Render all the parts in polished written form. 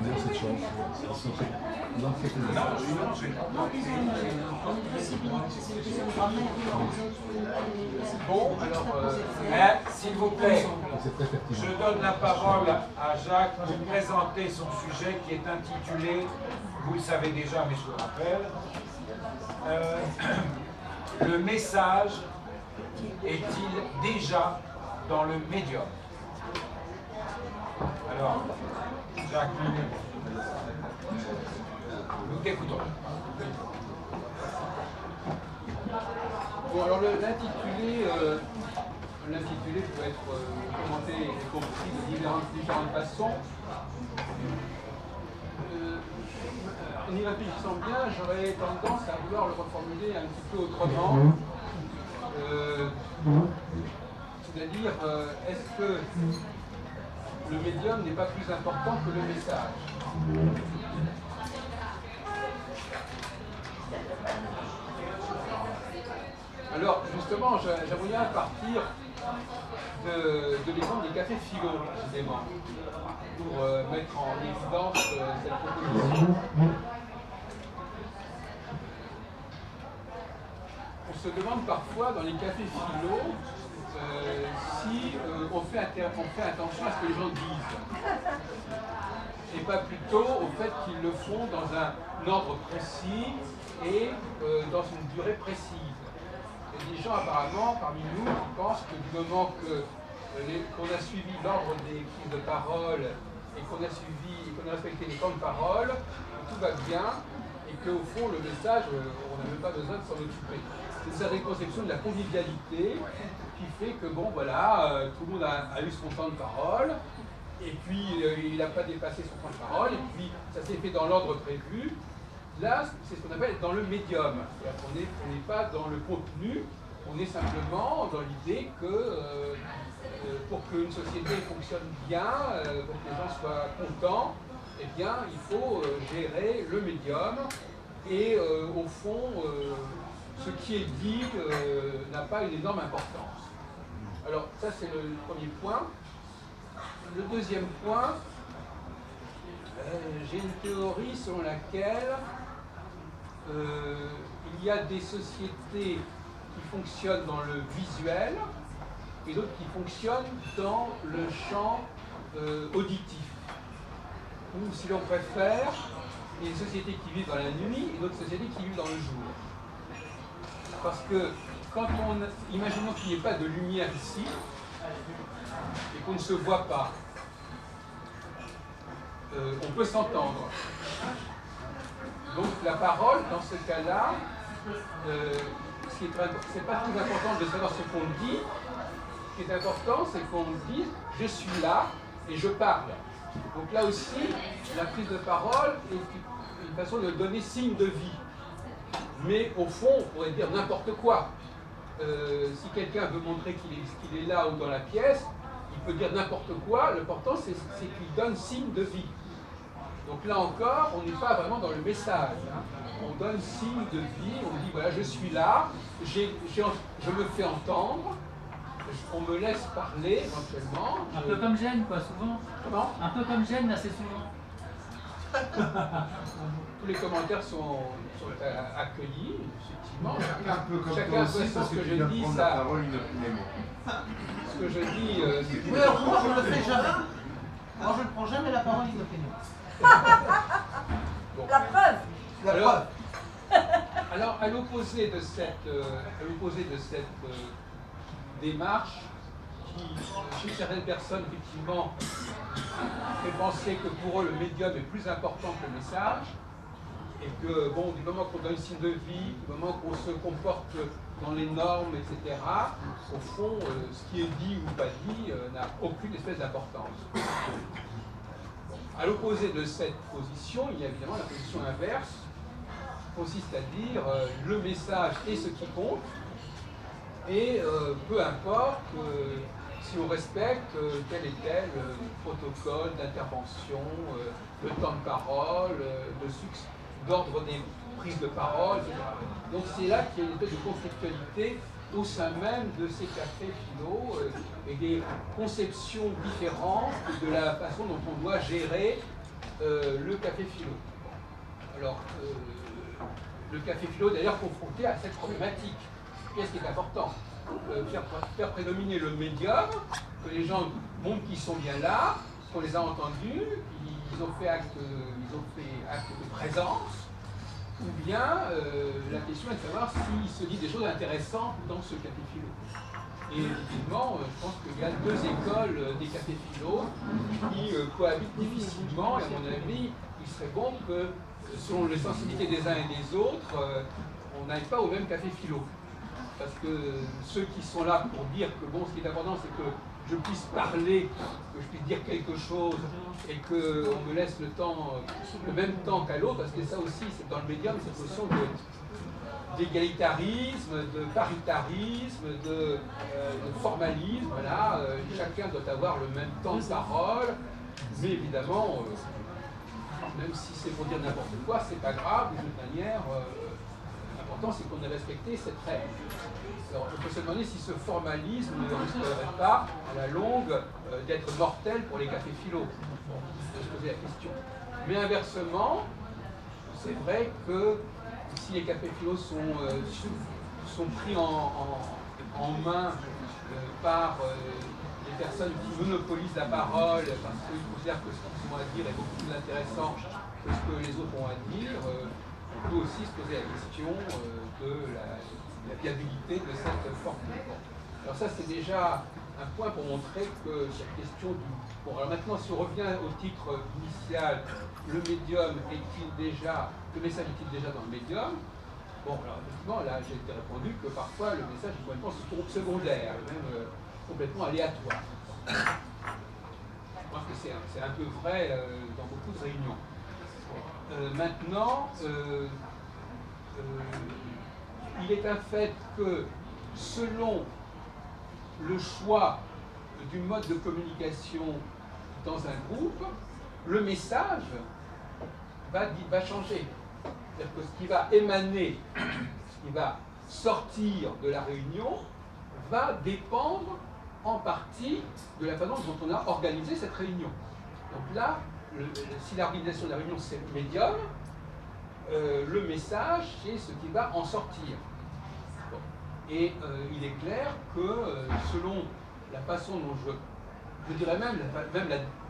dire cette chose. Donc, c'est une Bon, alors, s'il vous plaît, je donne la parole à Jacques pour présenter son sujet qui est intitulé, vous le savez déjà, mais je vous rappelle, le message est-il déjà dans le médium? Alors, Jacques, nous t'écoutons. Bon, alors l'intitulé peut être commenté et compris de différentes façons. En y réfléchissant bien, j'aurais tendance à vouloir le reformuler un petit peu autrement. C'est-à-dire, est-ce que le médium n'est pas plus important que le message? Alors, justement, j'aimerais bien partir de l'exemple des cafés philo, précisément, pour mettre en évidence cette proposition. On se demande parfois dans les cafés philo si on fait attention à ce que les gens disent, et pas plutôt au fait qu'ils le font dans un ordre précis et dans une durée précise. Il y a des gens apparemment parmi nous qui pensent que du moment qu'on a suivi l'ordre des prises de parole et qu'on a respecté les temps de parole, tout va bien et qu'au fond le message, on n'a même pas besoin de s'en occuper. C'est une certaine conception de la convivialité qui fait que bon voilà, tout le monde a eu son temps de parole et puis il n'a pas dépassé son temps de parole et puis ça s'est fait dans l'ordre prévu. Là, c'est ce qu'on appelle dans le médium. On n'est pas dans le contenu, on est simplement dans l'idée que pour qu'une société fonctionne bien, pour que les gens soient contents, eh bien, il faut gérer le médium et au fond, ce qui est dit n'a pas une énorme importance. Alors, ça c'est le premier point. Le deuxième point, j'ai une théorie selon laquelle il y a des sociétés qui fonctionnent dans le visuel et d'autres qui fonctionnent dans le champ auditif. Ou si l'on préfère, il y a des sociétés qui vivent dans la nuit et d'autres sociétés qui vivent dans le jour. Parce que quand imaginons qu'il n'y ait pas de lumière ici et qu'on ne se voit pas, on peut s'entendre. Donc la parole, dans ce cas-là, c'est pas très important de savoir ce qu'on dit. Ce qui est important, c'est qu'on dise « je suis là et je parle ». Donc là aussi, la prise de parole est une façon de donner signe de vie. Mais au fond, on pourrait dire n'importe quoi. Si quelqu'un veut montrer qu'il est là ou dans la pièce, il peut dire n'importe quoi. L'important, c'est qu'il donne signe de vie. Donc là encore, on n'est pas vraiment dans le message. Hein. On donne signe de vie, on dit voilà, je suis là, je me fais entendre, on me laisse parler éventuellement. Un peu comme Gênes, quoi, souvent. Comment ? Un peu comme Gênes, assez souvent. Tous les commentaires sont accueillis, effectivement. Un peu comme Chacun toi aussi, parce ce que que tu je viens dis, prendre ça. la parole inopinément. Ce que je dis, Oui, alors moi je ne le fais jamais. Moi je ne prends jamais la parole inopinément. bon. La preuve. La preuve. Alors, à l'opposé de cette démarche qui, chez certaines personnes, effectivement, fait penser que pour eux, le médium est plus important que le message, et que, bon, du moment qu'on donne signe de vie, du moment qu'on se comporte dans les normes, etc., au fond, ce qui est dit ou pas dit n'a aucune espèce d'importance. À l'opposé de cette position, il y a évidemment la position inverse, qui consiste à dire le message est ce qui compte, et peu importe si on respecte tel et tel protocole d'intervention, le temps de parole, le succès d'ordre des prises de parole, etc. Donc c'est là qu'il y a une espèce de conflictualité au sein même de ces cafés philo et des conceptions différentes de la façon dont on doit gérer le café philo. Alors, le café philo d'ailleurs confronté à cette problématique. Qu'est-ce qui est important? Faire prédominer le médium, que les gens montrent qu'ils sont bien là, qu'on les a entendus, ils ont fait acte de présence, ou bien la question est de savoir s'il se dit des choses intéressantes dans ce café philo. Et effectivement, je pense qu'il y a deux écoles des cafés philo qui cohabitent difficilement, et à mon avis, il serait bon que, selon les sensibilités des uns et des autres, on n'aille pas au même café philo. Parce que ceux qui sont là pour dire que bon, ce qui est important, c'est que je puisse parler, que je puisse dire quelque chose, et qu'on me laisse le même temps qu'à l'autre, parce que ça aussi, c'est dans le médium, cette notion d'égalitarisme, de paritarisme, de formalisme, voilà, chacun doit avoir le même temps de parole, mais évidemment, même si c'est pour dire n'importe quoi, c'est pas grave, de toute manière, l'important c'est qu'on ait respecté cette règle. Alors on peut se demander si ce formalisme ne risquerait pas, à la longue, d'être mortel pour les cafés philo. On peut se poser la question. Mais inversement, c'est vrai que si les cafés philo sont pris en main par les personnes qui monopolisent la parole parce qu'ils considèrent que ce qu'ils ont à dire est beaucoup plus intéressant que ce que les autres ont à dire, on peut aussi se poser la question de la viabilité de cette forme. Alors ça, c'est déjà un point pour montrer que cette question du... Bon, alors maintenant, si on revient au titre initial, le médium est-il déjà... Le message est-il déjà dans le médium? Bon, alors effectivement, là, j'ai été répondu que parfois, le message est complètement secondaire, même complètement aléatoire. Je pense que c'est un peu vrai dans beaucoup de réunions. Maintenant, il est un fait que selon le choix du mode de communication dans un groupe, le message va changer. C'est-à-dire que ce qui va émaner, ce qui va sortir de la réunion, va dépendre en partie de la façon dont on a organisé cette réunion. Donc là, si l'organisation de la réunion c'est le médium, le message c'est ce qui va en sortir. Bon. Et il est clair que selon la façon dont je dirais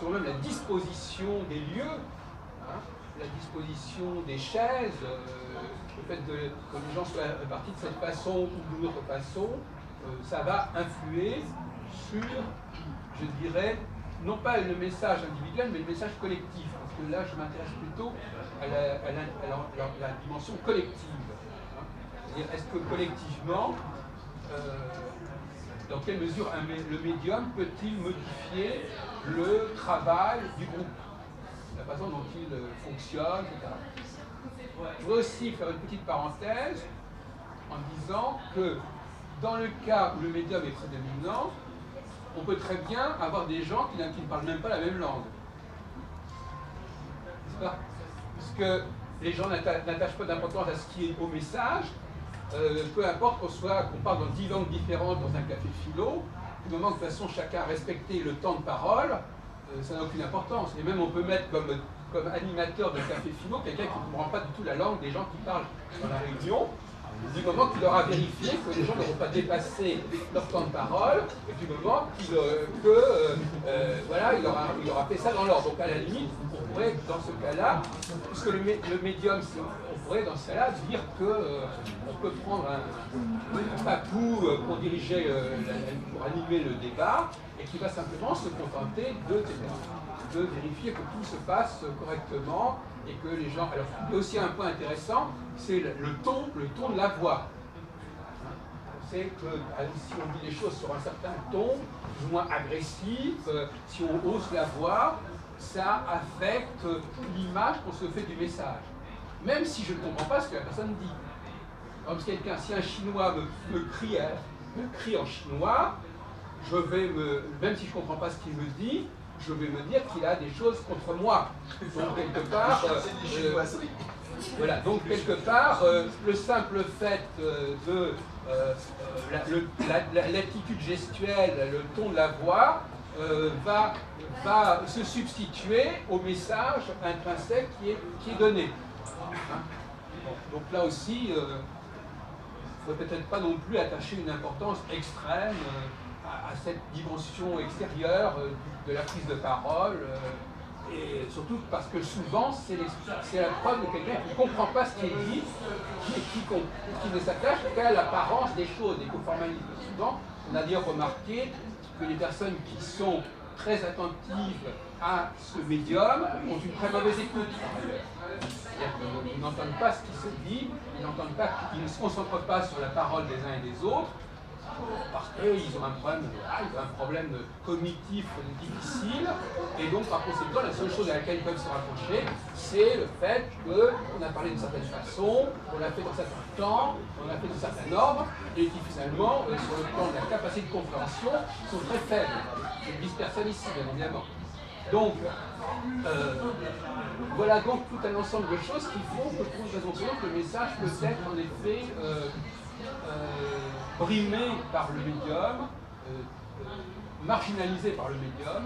selon même la disposition des lieux, hein, la disposition des chaises, le fait que les gens soient répartis de cette façon ou d'une autre façon, ça va influer sur, je dirais, non pas le message individuel, mais le message collectif. Parce que là, je m'intéresse plutôt à la dimension collective. Hein. C'est-à-dire, est-ce que collectivement, dans quelle mesure le médium peut-il modifier le travail du groupe, la façon dont il fonctionne, etc. Je voudrais aussi faire une petite parenthèse en disant que dans le cas où le médium est prédominant, on peut très bien avoir des gens qui ne parlent même pas la même langue. N'est-ce pas? Parce que les gens n'attachent pas d'importance à ce qui est au message, peu importe qu'on parle dans 10 langues différentes dans un café philo, du moment que de toute façon chacun a respecté le temps de parole, ça n'a aucune importance. Et même on peut mettre comme animateur de café philo quelqu'un qui ne comprend pas du tout la langue des gens qui parlent dans la réunion, du moment qu'il aura vérifié que les gens n'auront pas dépassé leur temps de parole, et du moment voilà, il aura fait ça dans l'ordre. Donc à la limite, on pourrait, dans ce cas-là, puisque le médium, on pourrait dans ce cas-là dire qu'on peut prendre un papou pour diriger, pour animer le débat, et qui va simplement se contenter de vérifier que tout se passe correctement et que les gens... Alors, il y a aussi un point intéressant, c'est le ton de la voix. C'est que si on dit les choses sur un certain ton, plus ou moins agressif, si on hausse la voix, ça affecte l'image qu'on se fait du message. Même si je ne comprends pas ce que la personne dit. Comme si un Chinois me crie en chinois, même si je ne comprends pas ce qu'il me dit, je vais me dire qu'il a des choses contre moi. Donc quelque part, voilà. Donc quelque part, le simple fait de l'attitude gestuelle, le ton de la voix, va se substituer au message intrinsèque qui est donné. Hein? Donc là aussi, il ne faudrait peut-être pas non plus attacher une importance extrême à cette dimension extérieure de la prise de parole. Et surtout parce que souvent, c'est la preuve de quelqu'un qui ne comprend pas ce qui est dit, qui ne s'attache qu'à l'apparence des choses et qu'au formalisme. Souvent, on a d'ailleurs remarqué que les personnes qui sont très attentives à ce médium ont une très mauvaise écoute. C'est-à-dire qu'ils n'entendent pas ce qui se dit, ils ne se concentrent pas sur la parole des uns et des autres, parce qu'ils ont un problème cognitif difficile, et donc par conséquent, la seule chose à laquelle ils peuvent se rapprocher, c'est le fait qu'on a parlé d'une certaine façon, on l'a fait dans un certain temps, on l'a fait dans certains ordres, et qui finalement, sur le plan de la capacité de compréhension, sont très faibles. Je ne disperse personne ici, bien évidemment. Donc, voilà donc tout un ensemble de choses qui font que, pour une raison que le message peut être en effet brimé par le médium, marginalisé par le médium,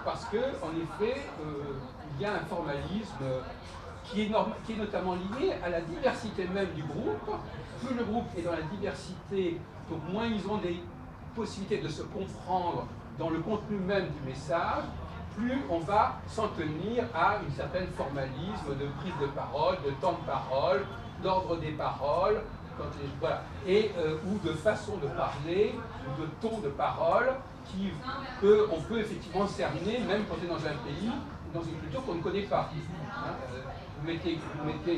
parce que, en effet, il y a un formalisme qui est notamment lié à la diversité même du groupe. Plus le groupe est dans la diversité, donc moins ils ont des possibilités de se comprendre dans le contenu même du message, plus on va s'en tenir à une certaine formalisme de prise de parole, de temps de parole, d'ordre des paroles, voilà, et ou de façon de parler, ou de ton de parole, qu'on peut effectivement cerner, même quand on est dans un pays, dans une culture qu'on ne connaît pas. Hein, vous mettez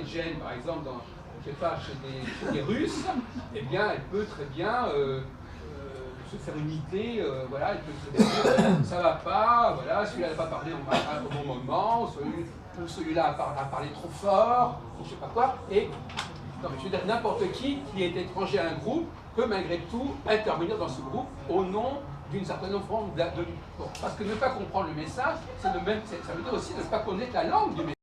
Jane, par exemple, je sais pas, chez des Russes, eh bien, elle peut très bien se faire une idée, voilà, elle peut se dire, ça va pas, voilà, celui-là n'a pas parlé au bon moment, ou celui-là a parlé trop fort, ou je sais pas quoi, et non, je veux dire, n'importe qui est étranger à un groupe peut malgré tout intervenir dans ce groupe au nom d'une certaine forme de... Bon, parce que ne pas comprendre le message, ça veut dire aussi ne pas connaître la langue du message.